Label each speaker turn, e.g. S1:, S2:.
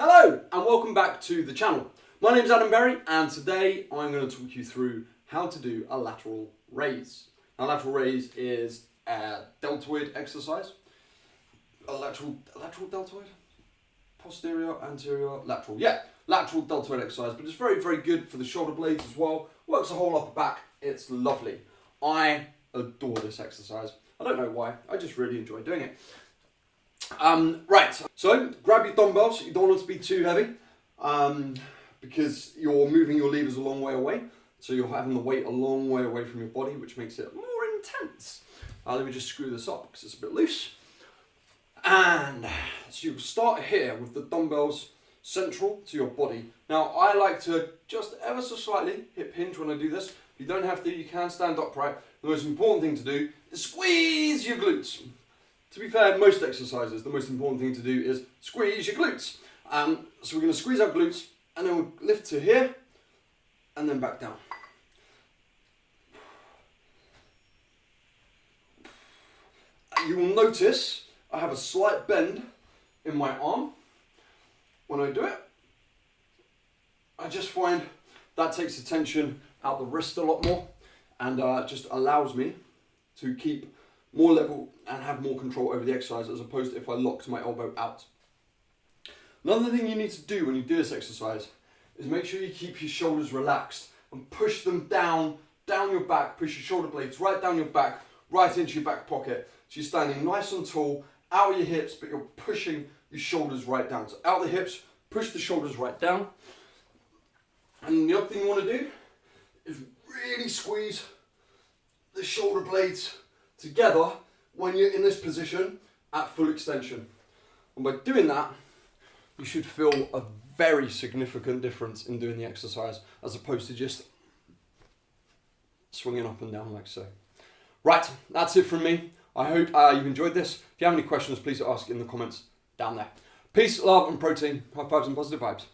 S1: Hello and welcome back to the channel. My name's Adam Berry and today I'm going to talk you through how to do a lateral raise. Now, lateral raise is a deltoid exercise. A lateral deltoid? Posterior, anterior, lateral. Yeah, lateral deltoid exercise, but it's very, very good for the shoulder blades as well. Works the whole upper back. It's lovely. I adore this exercise. I don't know why, I just really enjoy doing it. Right, so grab your dumbbells. You don't want them to be too heavy because you're moving your levers a long way away. So you're having the weight a long way away from your body, which makes it more intense. Let me just screw this up because it's a bit loose. And so you'll start here with the dumbbells central to your body. Now, I like to just ever so slightly hip hinge when I do this. You don't have to, you can stand upright. The most important thing to do is squeeze your glutes. To be fair, most exercises, the most important thing to do is squeeze your glutes. So we're going to squeeze our glutes and then we'll lift to here and then back down. You will notice I have a slight bend in my arm when I do it. I just find that takes the tension out the wrist a lot more and just allows me to keep more level and have more control over the exercise as opposed to if I locked my elbow out. Another thing you need to do when you do this exercise is make sure you keep your shoulders relaxed and push them down your back, push your shoulder blades right down your back, right into your back pocket. So you're standing nice and tall, out of your hips, but you're pushing your shoulders right down. So out the hips, push the shoulders right down. And the other thing you want to do is really squeeze the shoulder blades together when you're in this position at full extension. And by doing that, you should feel a very significant difference in doing the exercise as opposed to just swinging up and down like so. Right, that's it from me. I hope you've enjoyed this. If you have any questions, please ask in the comments down there. Peace, love and protein. High fives and positive vibes.